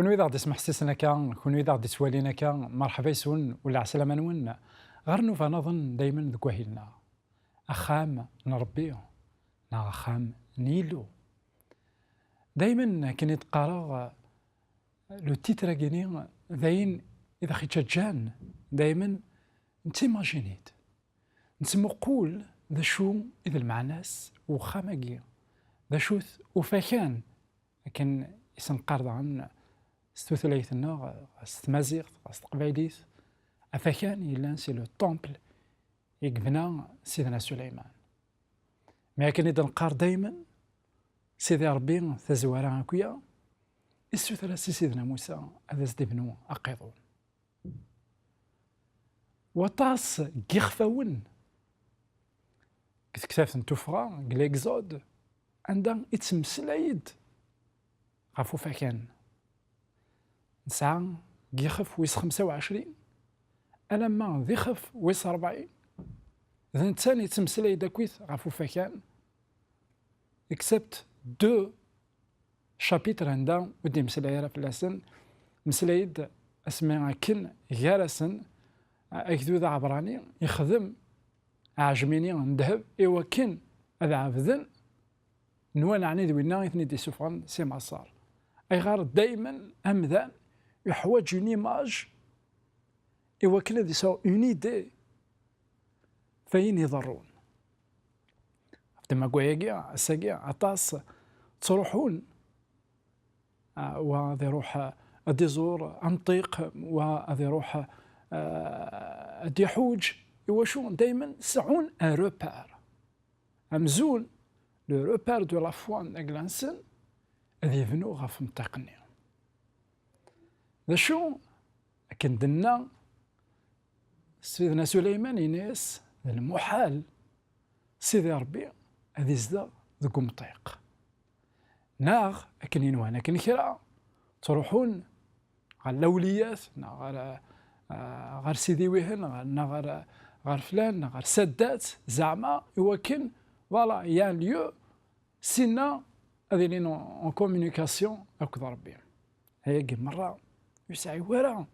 كون إذا غادي تسمح سيسنا كان كون إذا غادي تسوالينا كان مرحبا يسون ولا عسلامة نون غير نوفا نظن دايما ذك وهيلنا أخام نربيه نا أخام نيلو دايما كان يتقرا لو تيتر كيني ذاين إذا خيت جان دايما نتيماجينيت نسمو قول ذا شو إذا المعناس وخامقي ذا شوث وفاكان لكن يسنقرض عن ستوثليثنا ستمازيغ ستقبايليث أفاكان يلان سي لو طومبل يقبنا سيدنا سليمان ما كان إذا نقار دايما سيدي ربي تزوارا هكويا السوثرة سيدنا موسى هذا زدبنو أقيضون وطاس كيخفاون كتكتاف نتوفغا كليكزود عندها يتمسلايد غافو فاكان نسعى كيخف ويس 25 ألما ذي خف ويس 40 إذا نتاني يتمسلايد أكويث غافو فاكان اكسبت دو شابيتر عندها ودي مسلايرة في اللسن مسلايد اسمها كن غارسن أكدو ذا عبراني يخدم عجميني نذهب إوا كن هذا عبذن نوال عني دوينا يثني دي سفران سي معصار أي غار دايما أمذان يحوج اون ايماج إوا كن هذي سو اون ايدي فين يضرون دما كواياكيا الساكيا عطاس تروحون وهذا يروح أدي زور أنطيق وهذا يروح أدي حوج يواشون دايما سعون ان روبار أمزون لو روبار دو لا فوان أجلانسن أذي يفنو غاف متقني ذا شو لكن دنا سيدنا سليمان يناس المحال سيدي ربي هذي زدا ذوك مطيق ناغ أكن ينوانا كن كرا تروحون على الأوليات غير سيدي ويهن غير فلان غير سدات زعما يوكن فوالا يان ليو سينا هذي لين اون كومونيكاسيون اكد ربي هيك مرة يسعي ورا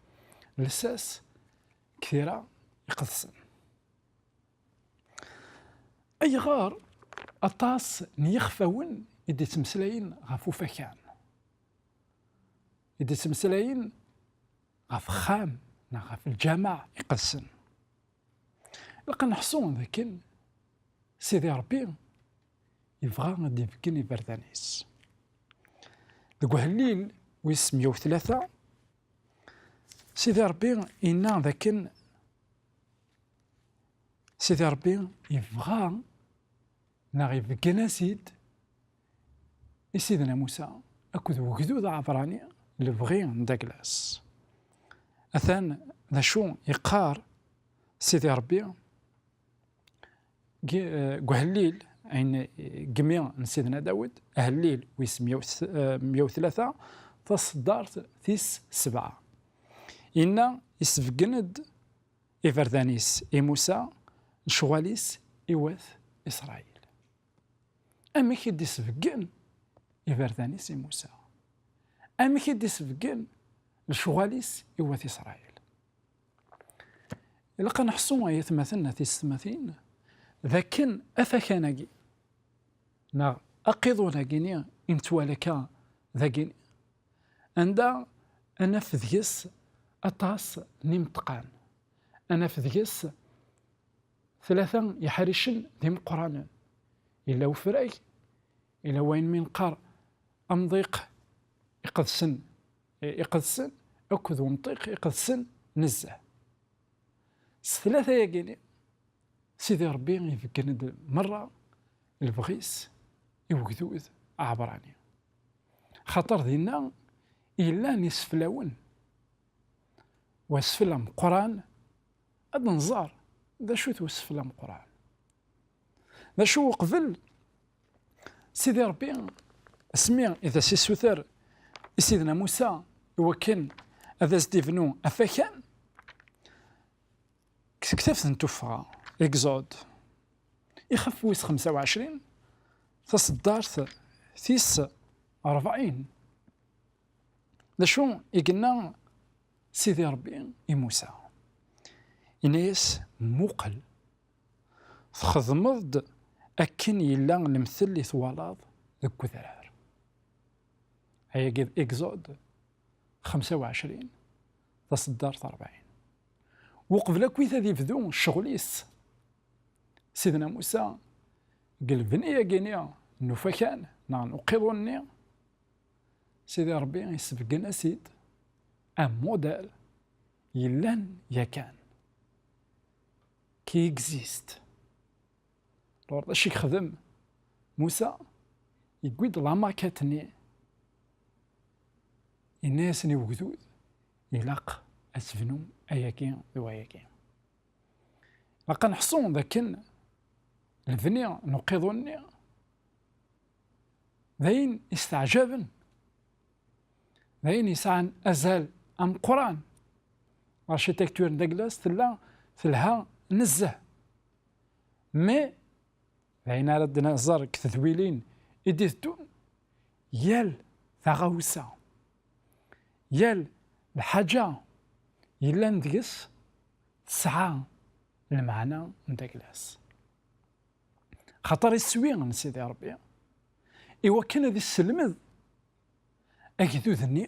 لساس كثيرة يقدسن أي غار أطاس نيخفاون يدي تمسلاين غافو فكان يدي تمسلاين غاف خام غاف الجامع يقدسن لقا نحصون ذاكن سيدي ربي يبغى غادي يفكن يبردانيس ذوك هالليل ويس 103 سيدي ربي إنا ذاكن سيدي ربي يبغى ناغي فكنا سيد سيدنا موسى أكد وكدود عبراني اللي بغي نداكلاس أثان ذا شو يقار سيدي ربي قهالليل عين جميع سيدنا داود أهالليل ويس 103 تصدرت ثيس 7 إنا يسفقند إفردانيس موسى شواليس إوث إسرائيل أما كيدي سفقن إفردانيس موسى أما كيدي سفقن الشواليس إوث إسرائيل لقا نحصو آيات مثلنا ثيس 30 ذاكن أفكاناكي نا أقيضونا كينيا إنتوالكا ذاكيني عندها أنا فذيس أطاس نمتقان أنا فذيس 3 يحرشن ذي مقرانا إلا وفراي إلا وين من قار أمضيق يقدسن أكذ ومطيق يقدسن نزه 3 ياكيني سيدي ربي يفكرنا مرة البغيس يوكذوذ عبراني خاطر دينا إلا نسفلاون واسفلام قرآن هاد نزار ذا شو توسفلام قرآن ذا شو قبل سيدي ربي اسمي إذا سيسوثر سيدنا موسى وكن هذا ستيفنو أفاكان كتفت نتوفى إكزود يخف ويس 25 تصدرت ثيس 40 دا شو يقلنا سيدي ربي موسى إناس موقل تخدمض أكن يلا المثل اللي ثوالض ذك وذرار. هيا قد إكزود 25 تصدر 40 وقبل كويث هذي بدون الشغليس سيدنا موسى قال بني جينيا نفكان نقضني سيدي ربي يسبقنا سيد موديل يلان يكان كي اكزيست. لور اش يخدم موسى يقود لا ماكيتني الناس اللي وجدود يلاق اسفنو اياكين وياكين لقا نحصون ذاك الفني نقيضوني ذاين استعجابا ذاين يسعن ازال ام قران ارشيتكتور داكلاس تلها نزه مي ذاين ردنا زار كتذويلين يديتون يال ثغاوسه يال الحاجه يلا ندقس تسعى المعنى نداكلاس خاطر يسوي من سيدي ربي إوا كان هذا السلمذ أكدو ذني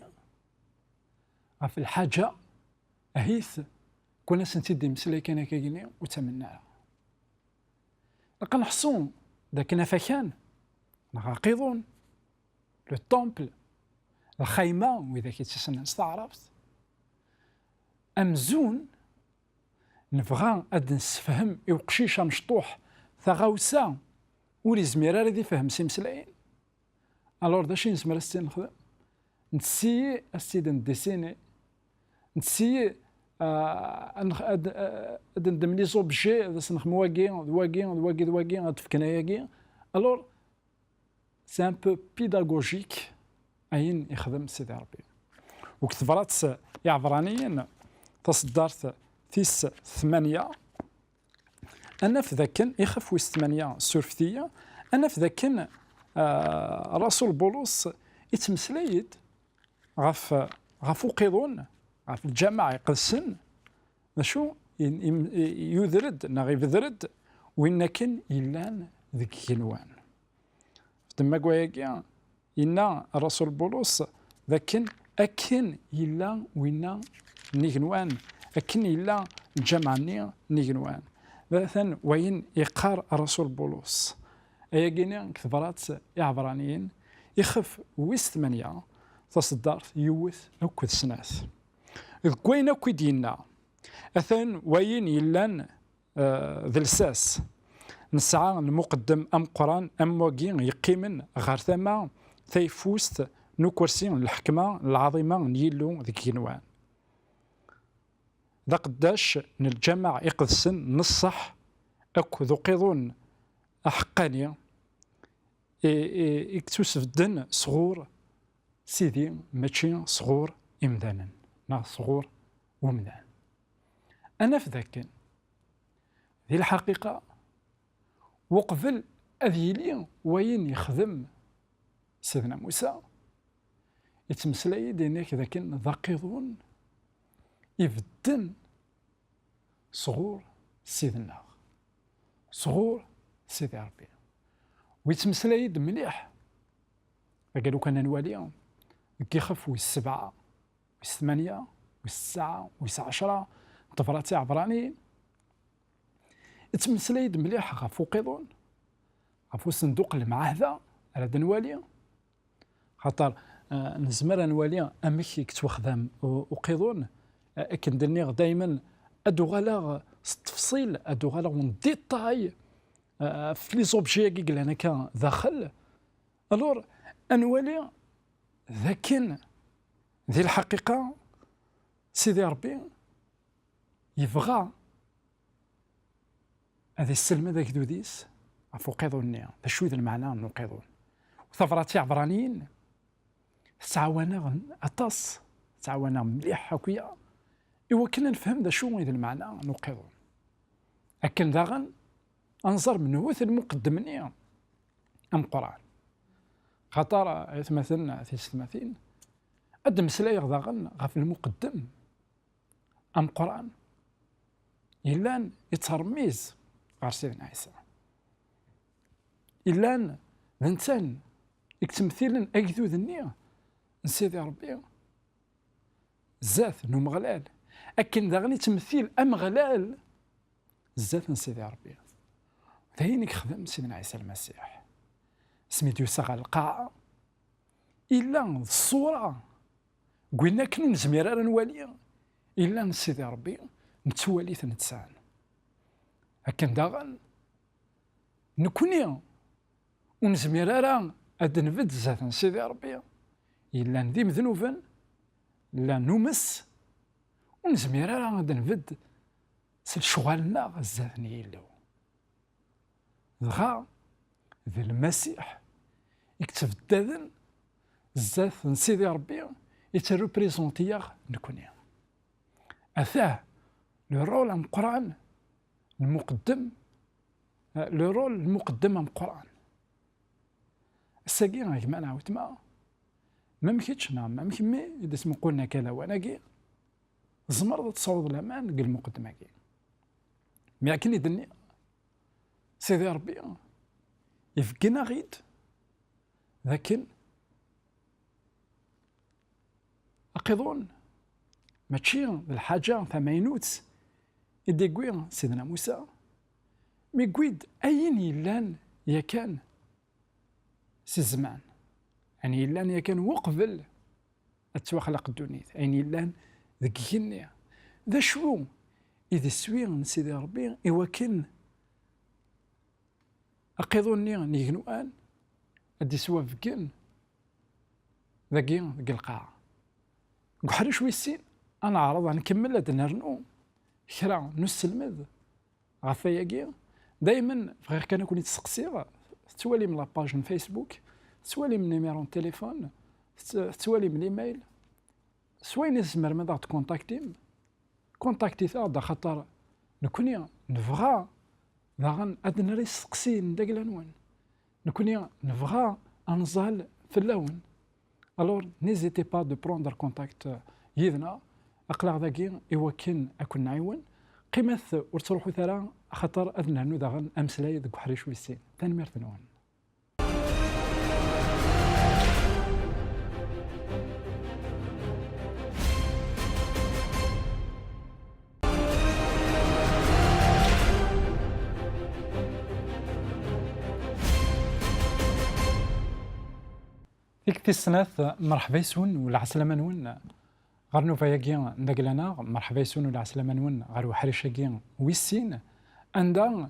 في الحاجة أهيث كنا سنتيدي مسلاي كان كايني وتمناها لقا نحصون ذاك نفكان نغاقيضون لو طومبل الخيمة وإذا كيتسنى استعرفت أمزون نبغى أد نسفهم يوقشيشة مشطوح ثغاوسا ولي زميرة راه يفهم سي مسلايين الور داشي نسمر السين نخدم نسيي السيد نديسيني نسيي ندم لي زوبجي باش نخدم واكي تفكنا ياكي الور سي ان بو بيداغوجيك اين يخدم سيدي ربي وكتبرات يا عبرانيين تصدرت تيس 8 أنا في ذاك يخف ويس 8 سورفتية أنا في ذاك رسول بولس يتمسلايد غف وقيضون غف الجامعة يقسن شو يذرد نغيب ذرد وين كان يلان ذيك كنوان تما كوايا إن رسول بولس ذاك أكن يلا وين نيغنوان أكن يلا الجامعة نيغنوان مثلا وين يقار رسول بولس أياكيني كثبرات عبرانيين يخف ويس 8 تصدرت يوث أكد سناث إذ كوين أكد ينا أثن وين يلان ذلساس نسعى المقدم أم قران أم واقين يقيمن غير ثما ثيفوست نكرسين الحكمة العظيمة نيلو ذيك ينوان ذا قداش نالجمع يقدسن نصح أكو ذو قيضون أحقانية يكتوسف الدن صغور سيدي ماشي صغور إمدانا نا صغور ومدان أنا في ذاك ذي الحقيقة وقبل أذيلي وين يخدم سيدنا موسى يتمسلاي دينيك ذاك ذاقيضون يبدن صغور سيدنا صغور سيدي ربي ويتمسلايد مليح قالوا كان نوالي كيخف ويس 7 ويس 8 ويس 9 ويس 10 طفرات عبرانيين يتمسلايد مليح غفو قيضون غفو صندوق المعاهدة على دنوالي خاطر نزمر نوالي أمكي كتوخدم وقيضون كندني دائما ادو غالا التفصيل ادو غالا اون ديتاي في لي زوبجي كي انا كان داخل الور انوالي ذاكن ذي الحقيقه سيدي ربي يبغى هذه السلمه ذاك دوديس عفو قيضوني شو ذا المعنى نقيضون وثفراتي عبرانيين تعاونا اطاس تعاونا مليح هكايا إوا كنا نفهم ذا شو ذا المعنى نقيضون أكن داغن أنظر من هو المقدمني أم قرآن خاطر مثلا في 30 أد مسلاي غضاغن غف المقدم أم قرآن إلان يترميز غير سيدنا عيسى إلان الإنسان يكتمثيلا أجدود النية نسيدي ربي زاث نو مغلال أكن داغني تمثيل أم غلال زاث نسيدي ربي ثاينك خدم سيدنا عيسى المسيح سميتو ساغ القاعة إلا الصورة قلنا كنو نزمير نوالي إلا نسيدي ربي نتوالي ثنتسان أكن داغن نكوني ونزمير أد نفد زاث نسيدي ربي إلا نديم ذنوبا لا نمس ونزمير أد نفد شغالنا الزاثني يلو دغا ذي المسيح يكتب الدادن الزاث نسيدي ربي يتربريزونتيغ نكوني أثاه لو رول أم قرآن المقدم لو رول المقدم أم قرآن الساقي غيك ما نعاود ما ممكنش نعم ممكن مي إذا اسمو قلنا كذا وانا كي زمر تصوض الأمان قل المقدمة كي مي كني دني سيدي ربي يفقنا غيد لكن أقيضون ماشي الحاجة ثمينوت يدي قوي سيدنا موسى مي قويد أين يلان يكان سي الزمان يعني يلان يكان وقبل أتوخلق الدنيا أين يلان ذك جنيا ذا شو إذا سوي سيدي ربي إوا كان أقيضوني نيغنوان أدي سوا فكين ذاكي ذاك القاعة قحري شوي السين أنا عرض نكمل هاد نرنو كرا نسلمد غفاياكي دايما فغير كان كوني تسقسي توالي من لاباج من فيسبوك توالي من نيميرون تليفون توالي من الايميل سوين نسمر ماذا كونتاكتي ثا خاطر نكوني نبغى داغن أدنى ري سقسين داك العنوان نكوني نبغى أنزال في اللون الور نيزيتي با دو بروندر كونتاكت يدنا أقلع ذاكي إوا كان أكون نعيون قيمة ورتروحو ثرا خاطر أدنى نو داغن أمسلاي ذاك حريش ويسين تنمير ثنوان ديك السنات مرحبا يسون ولا عسلامة نون غير نوفاياكي نداكلانا مرحبا يسون ولا عسلامة نون غير وحريشاكي ويسين عندها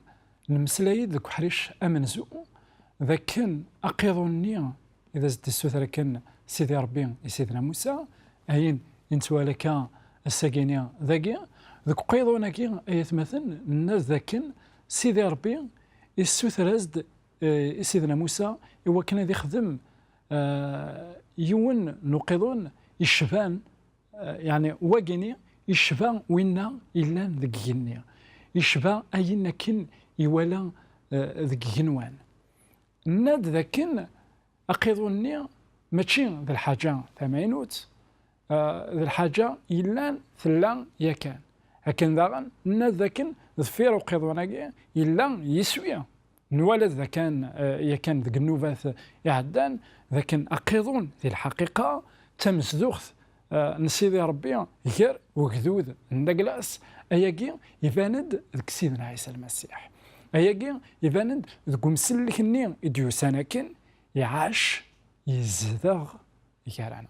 المسلايد ذوك حريش أمنزو ذاك كان أقيضوني إذا زدت السوثرة كان سيدي ربي سيدنا موسى أين ينتوالك الساقينيا ذاكي ذوك قيضوناكي أيات مثلا الناس ذاك كان سيدي ربي السوثرة زد سيدنا موسى إوا كان يخدم يون نقضون يشفان يعني واقيني يشفان وينا إلا ذك جنيا يشفى أين كن يولا ذك جنوان ناد ذاكن أقيضوني ماشي ذا الحاجة ثمانوت ذا الحاجة إلا ثلا يكان لكن ذاغن ناد ذاكن ذفير وقيضونا إلا يسوي نوالد ذا كان يكان ذك النوبات يعدان لكن أقيضون في الحقيقة تمزدوخ نسيدي ربي غير وكذوذ ندقلاس أياكي يفاند ذك سيدنا عيسى المسيح أياكي يفاند ذك مسلك النيم إديو سنكن يعاش يزدغ يكارانا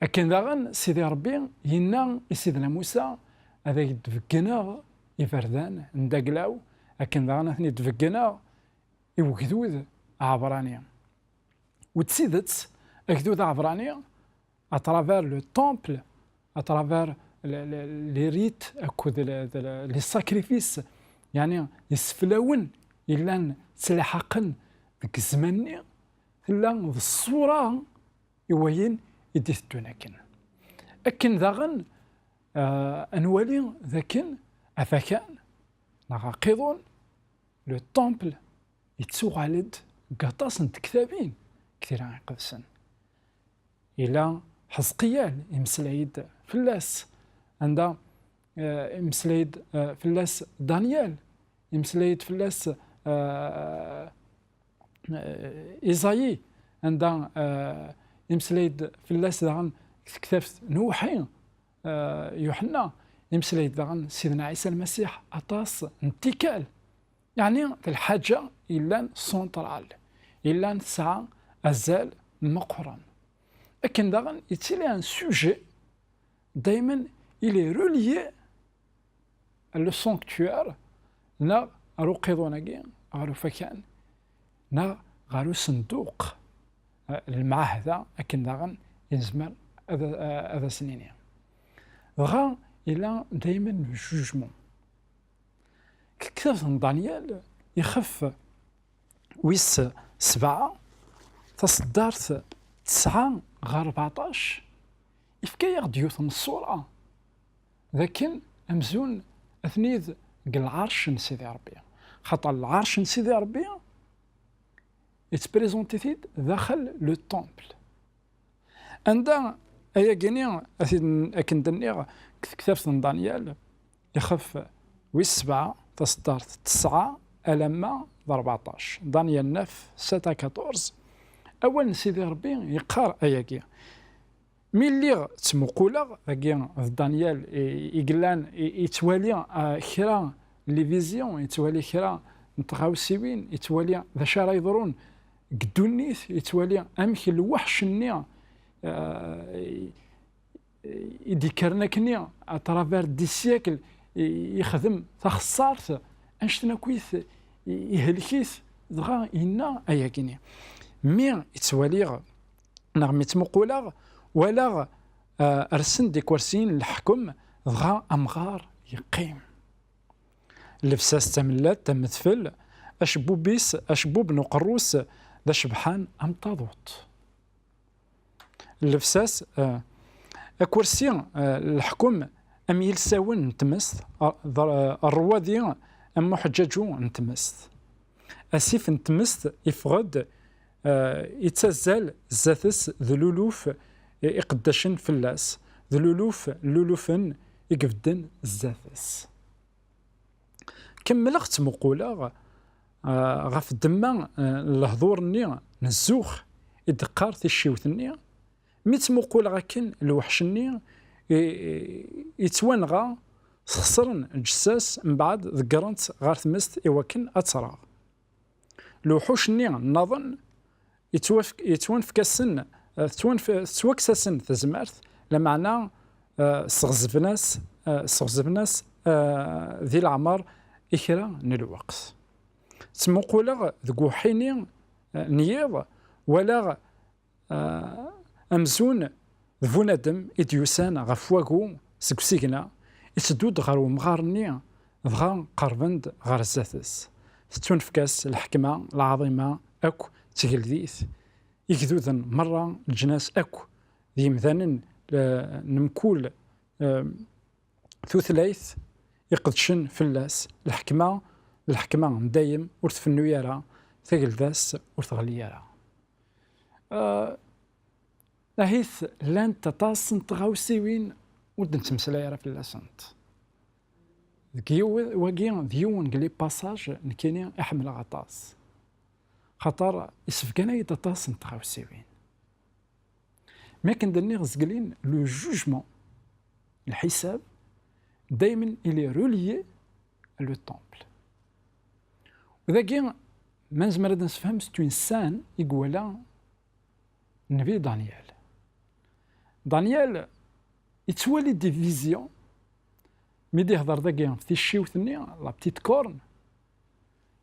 لكن داغن سيدي ربي ينا سيدنا موسى هذا يدفقنا يفردان ندقلاو لكن داغنا ثني دفقنا يوكذوذ عبرانيا وتسيدت أكذوذ عبرانيا أترافير لو تومبل أترافير لي ريت أكود لي ساكريفيس يعني يسفلاون إلا تلحقن ذك الزمن إلا الصورة يوين يديثتوناكن أكن داغن أنوالي ذاكن أفاكان نغاقيضون لو تومبل يتسوغالد قطاس كتابين كثير عن قدسن إلى حزقيال يمسلايد فلاس، عندها يمسلايد فلاس دانيال، يمسلايد فلاس إيزايي، عندها يمسلايد فلاس داغن كتابت نوحي يوحنا، يمسلايد داغن سيدنا عيسى المسيح أطاس انتكال. يعني الحاجة إلا سونترال إلا تسعى أزال مقرن، لكن داغن يتيلي ان سوجي دايما إلي روليي لو سانكتوار نا غارو قيضوناكي غارو فكان نا غارو صندوق المعاهدة، لكن داغن ينزمر هذا سنين غا إلى دايما لو جوجمون. كتاب دانيال يخف ويس 7 تصدرت 9 غا 14 يفكايغ ديوث من الصورة، لكن أمزون أثنيذ قل العرش نسيدي ربي، خاطر العرش نسيدي ربي يتبريزونتيثيد داخل لو طومبل. عندها أيا كينيا أكن دنيغ كتاب دانيال يخف ويس 7 تصدرت 9 ألما 14 دانيال 9 7 14. أول سيدي ربي يقار أياكي ملي تمقولا كاع دانيال يقلان يتوالي كرا لي فيزيون، يتوالي كرا نتغاوسيوين، يتوالي ذا شرا يضرون قدونيث، يتوالي أمك الوحش النيا يديكرنا كنيا اترافير دي سيكل يخدم تخسارت انشتنا كويث يهلكيث دغا إنا أياكيني مي يتوالي نغمي تمقولا ولا أرسن دي كورسين الحكم دغا أمغار يقيم لفساس تملات تمثفل أشبوبيس أشبوب نقروس ذا شبحان أمطاضوت لفساس أكورسي الحكم أم يلساون نتمس الروادي أم محججو نتمس أسيف نتمس يفغد يتزال زاتس ذلولوف يقدشن فلاس ذلولوف لولوفن يقفدن زاتس كمل اخت مقوله غف الدماء الهضور ني نزوخ يدقار تيشيوث ني ميت مقول غاكن الوحش ني يتوانغا خسرن الجساس من بعد ذكرنت غار تمست إوكن أترى الوحوش ني نظن يتوانفكسن توكسسن تزمارت لمعنى صغزبناس ذي العمر إكرا نلوقت تمقولا ذكو حيني نيض ولا أمزون ذو ندم إديوسان غفواكو سكسيكنا يتدود غار ومغارني دغا قربند غار الزاتس تتونفكاس الحكمة العظيمة أكو تجلديث يكذوذن مرة الجناس أكو ذي مثلا نمكول ثلاث يقدشن فلاس الحكمة دايم ورتفنو يارا ثقلداس ورتغلي يارا نهيث لان تطاسن تغاوسيوين ودن تمسلا يارا فلاسنت واقيا ديون قلي باساج نكيني احمل غطاس خطر يسفكنا يتطاسن تغاوسيوين ما كندني غزقلين لو جوجمون الحساب دايما إلي روليي لو طومبل وذاكي ما نزمر نفهم ستو إنسان يقولا النبي دانيال يتوالي دي فيزيون ميدي هضر ذاكي في الشيوثني لا بتيت كورن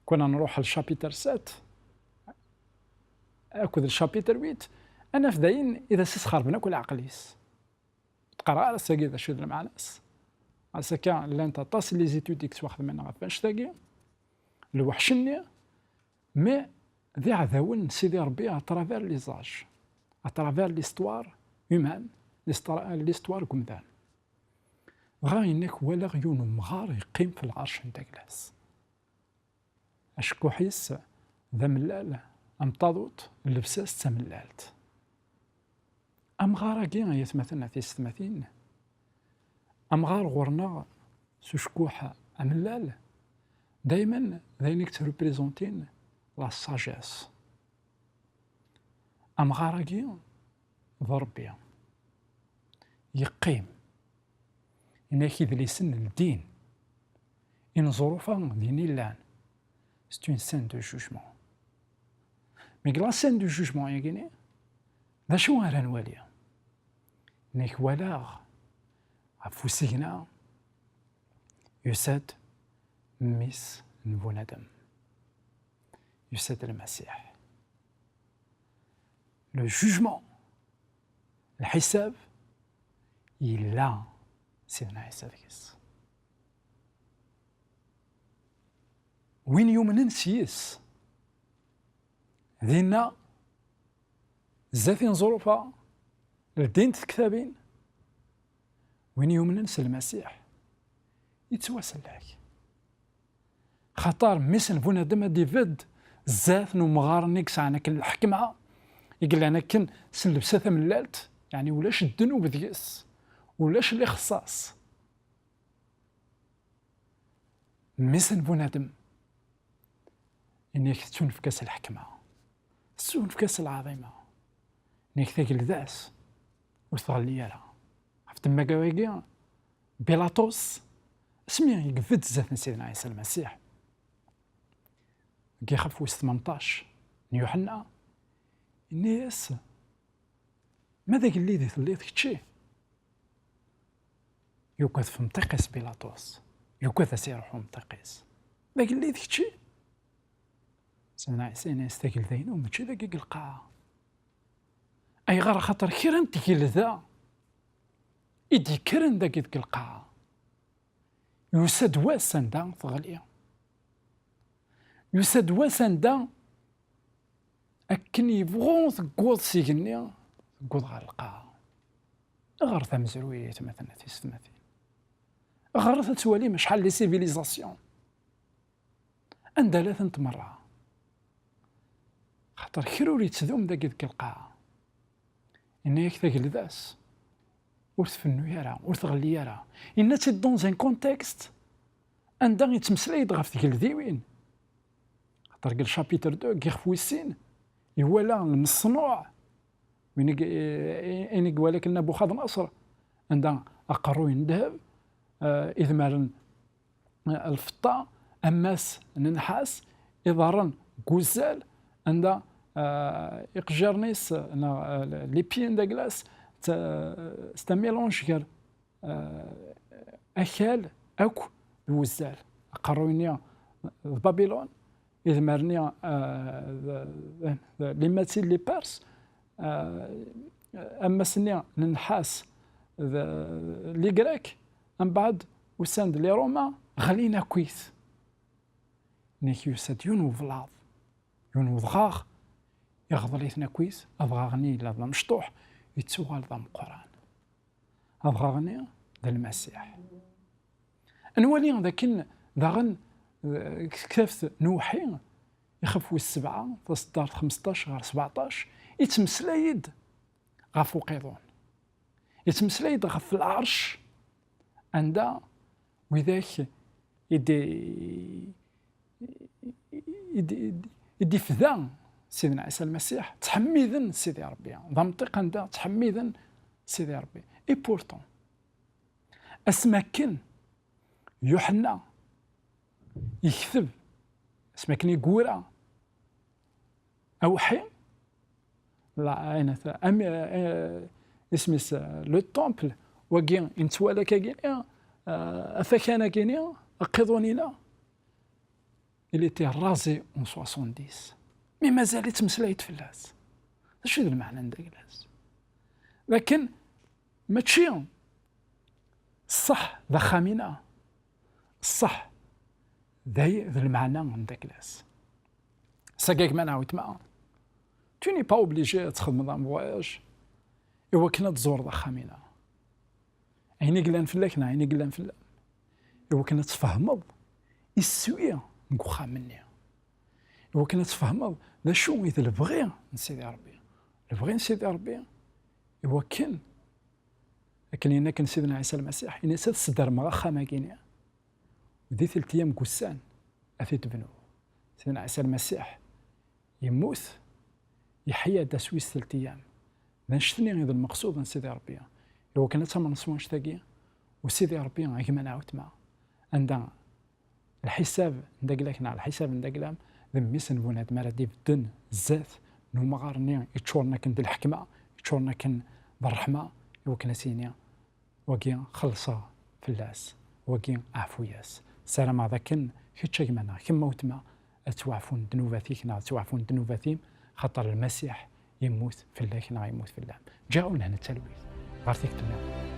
كنا نروح للشابيتر 7 أكد الشابيتر 8 أنا في داين إذا سيسخر بنا كل عقليس تقرأ راسك إذا شو مع ناس عساكا لان تطاس لي زيتوديك تواخذ منها غفاش تاقي الوحشني مي ذي عذاون سيدي ربي اترافير لي زاج اترافير ليستوار هيومان ليستوار كومدان غا انك ولا غيون مغار يقيم في العرش نتا كلاس اشكو حيس ذا ملال امطاضوت اللبساس تملالت أمغار كي يتمثلنا في ستماثين أمغار غورنا سوشكوح أملال دايما ذينك تريبريزونتين لا ساجيس. أمغار كي ضربيا يقيم إنك إذا لسن الدين إن ظروفا ديني لان c'est une scène de jugement. Mais la scène du jugement يقيني ذا شو غير نوالي نيك ولاغ عفوسينا يساد ميس نبوندم يساد المسيح لو جوجمون الحساب إلا سيدنا عيسى ذكيس وين يومن سيس ذينا زاتين ظروفها الدين تكتابين وين يومن المسيح يتواصل لك خطر مثل بنادم ديفيد زات نمغار نيكس عنك الحكمة يقول انا كن سلبسة من اللالت يعني ولاش الذنوب ديس ولاش الاخصاص مثل بنادم انك تكون في كاس الحكمة تكون في كاس العظيمة انك تاكل داس وتغلي لها عرفت ما كواكيا بيلاطوس اسميه يقفد زات سيدنا عيسى المسيح كيخاف وسط 18 يوحنا الناس ماذا قال لي ذي كتشي يوكاد في مطيقيس بيلاطوس يوكاد سيروحو مطيقيس ما قال لي كتشي سيدنا عيسى ناس تاكل ذينو ماشي ذاك القاعة اي غير خاطر كيرا انت كي ذا إدي كرن ذاك القاعة يساد واسن دا ثغليا يساد واسن دا أكن يبغون ثقوض سيقني ثقوض غير القاعة غير ثمزروية مثلا في ستماثين غير ثتوالي مشحال لي سيفيليزاسيون عندها ثلاث مرة خاطر كيروري تذوم ذاك القاعة إن ياك ذاك الذاس ورثفنو يرى ورثغلي يرى إن تي دون زان كونتكست عندها يتمسلايد غاف ذيك الذيوين خاطر قال شابيتر 2 كيخفو السين يوالا المصنوع وين إنك ولكن نبوخذ نصر عندها أقروين ذهب إذمارن الفضة أماس النحاس إضارن غزال عندها إقجارنيس لي بيين دا كلاس ستا ميلونج كار أكال أكو الوزال أقروينيا بابلون إذ مارنيا لي ماتيل لي بارس أما سنيا النحاس لي غريك من بعد وساند لي روما غلينا كويس نيك يساد يونو فلاض يونو ضغاغ يغضل يثنا كويس أضغاغني لا مشطوح يتسوغال ضم القرآن أضغاغني ذا المسيح أنوالي ذاكن ذاغن كتافت نوحي يخفو السبعة تصدار 15 غير 17 يتمسلايد غاف وقيضون يتمسلايد غاف العرش عندها وذاك يدي فذا سيدنا عيسى المسيح تحميذا سيدي ربي ذا منطقة عندها تحميذا سيدي ربي اي بورتون اسماكن يوحنا يكذب اسماكن يقورا اوحي لا انا اسمس لو تومبل وكين انتوالا كاكينيا افاكانا كينيا اقيضونينا il était rasé en 70 مي مازال يتمسلايد في اللاس اش هذا المعنى عندك اللاس لكن ماشي صح ذا خامنة صح ذا المعنى عندك اللاس ساكاك ما نعاود معاه tu n'es pas obligé تخدم نظام فواياج إوا كنا تزور ذا خامنة عيني قلان فلاك عيني قلان فلاك إوا كنا تفهمض السوية نكوخا مني إوا كنا تفهمض ذا شو إذا البغي نسيدي ربي البغي نسيدي ربي إوا كان لنا كان سيدنا عيسى المسيح إن صدر مغخا ما كينيا ودي 3 أيام كوسان أثي تبنو سيدنا عيسى المسيح يموت يحيا دا سويس 3 أيام نشتني غير المقصود من سيدي ربي إوا كانت ما نصموش تاقيا وسيدي ربي كما نعاود معاه عندنا الحساب ندقلكنا على الحساب ندقلام ذميس نبونات مرادي بدن الزات نو مغارني يتشورنا كن بالحكمة يتشورنا كن بالرحمة وكنا سينيا وكي خلصا في اللاس وكي عفو ياس سلام ذاكن كيتشا كمانا كما وتما توعفون ذنوباتيكنا توعفون ذنوباتيم خاطر المسيح يموت في الله كنا يموت في الله جاءوا لهنا التلويث غارتيك تمام